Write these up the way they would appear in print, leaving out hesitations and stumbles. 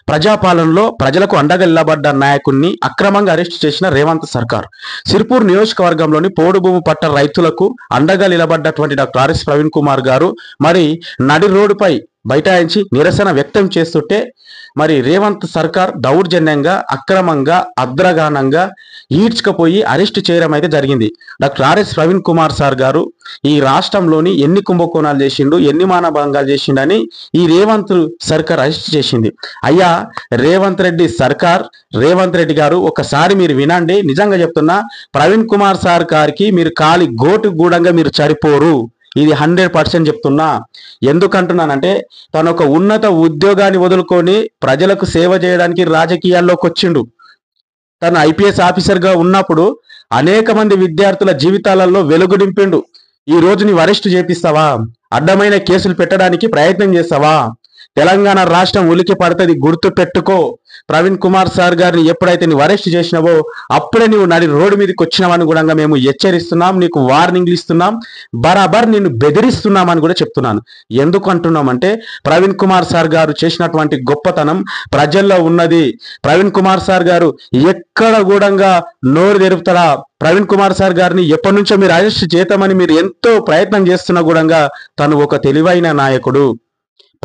ప్రజాపాలనలో ప్రజలకు అండగా నిలబడ్డ నాయకుడిని అక్రమంగా అరెస్టు చేసిన రేవంత్ సర్కార్. సిర్పూర్ నియోజకవర్గంలోని పోడు భూమి పట్ట రైతులకు అండగా నిలబడ్డటువంటి డాక్టర్ ఆర్ఎస్ ప్రవీణ్ కుమార్ గారు మరి నడి రోడ్డుపై బైఠాయించి నిరసన వ్యక్తం చేస్తుంటే మరి రేవంత్ సర్కార్ దౌర్జన్యంగా అక్రమంగా అద్రగానంగా ఈడ్చుకపోయి అరెస్టు చేయడం అయితే జరిగింది. Doctor RS Praveen Kumar sir గారు ఈ రాష్ట్రంలోని ఎన్ని కుంభకోణాలు చేసిండు, ఎన్ని మానభంగాలు చేసిండని ఈ రేవంత్ సర్కార్ అరెస్ట్ చేసింది. అయ్యా రేవంత్ రెడ్డి సర్కార్, రేవంత్ రెడ్డి గారు ఒకసారి మీరు వినండి. నిజంగా చెప్తున్నా, ప్రవీణ్ కుమార్ సార్ గారికి మీరు కాలి గోటు గూడంగా మీరు సరిపోరు. ఇది 100% చెప్తున్నా. ఎందుకంటున్నానంటే తను ఒక ఉన్నత ఉద్యోగాన్ని వదులుకొని ప్రజలకు సేవ చేయడానికి రాజకీయాల్లోకి వచ్చిండు. తను ఐపీఎస్ ఆఫీసర్గా ఉన్నప్పుడు అనేక మంది విద్యార్థుల జీవితాలలో వెలుగు నింపిండు. ఈ రోజు నీవు అరెస్టు చేపిస్తావా? అడ్డమైన కేసులు పెట్టడానికి ప్రయత్నం చేస్తావా? తెలంగాణ రాష్ట్రం ఉలికి పడుతుంది, గుర్తు పెట్టుకో. ప్రవీణ్ కుమార్ సార్ గారిని ఎప్పుడైతే నువ్వు అరెస్ట్ చేసినావో అప్పుడే నువ్వు నడి రోడ్డు మీదకి వచ్చినావని కూడా మేము హెచ్చరిస్తున్నాం, నీకు వార్నింగ్లు ఇస్తున్నాం, బరాబర్ నిన్ను బెదిరిస్తున్నామని కూడా చెప్తున్నాను. ఎందుకు అంటున్నామంటే ప్రవీణ్ కుమార్ సార్ గారు చేసినటువంటి గొప్పతనం ప్రజల్లో ఉన్నది. ప్రవీణ్ కుమార్ సార్ గారు ఎక్కడ కూడా నోరు తెరుపుతారా? ప్రవీణ్ కుమార్ సార్ గారిని ఎప్పటి నుంచో మీరు అరెస్ట్ చేద్దామని మీరు ఎంతో ప్రయత్నం చేస్తున్నా కూడా తను ఒక తెలివైన నాయకుడు,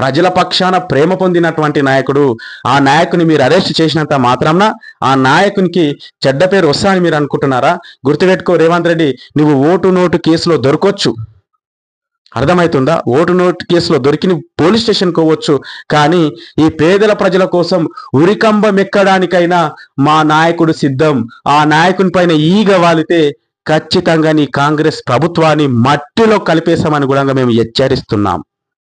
ప్రజల పక్షాన ప్రేమ పొందినటువంటి నాయకుడు. ఆ నాయకుని మీరు అరెస్ట్ చేసినంత మాత్రాన ఆ నాయకునికి చెడ్డ పేరు వస్తా అని మీరు అనుకుంటున్నారా? గుర్తుపెట్టుకో రేవంత్ రెడ్డి, నువ్వు ఓటు నోటు కేసులో దొరకొచ్చు, అర్థమవుతుందా? ఓటు నోటు కేసులో దొరికి పోలీస్ స్టేషన్కి పోవచ్చు, కానీ ఈ పేదల ప్రజల కోసం ఉరికంబం ఎక్కడానికైనా మా నాయకుడు సిద్ధం. ఆ నాయకుని పైన ఈగ వాలితే ఖచ్చితంగా నీ కాంగ్రెస్ ప్రభుత్వాన్ని మట్టిలో కలిపేశామని కూడా మేము హెచ్చరిస్తున్నాం.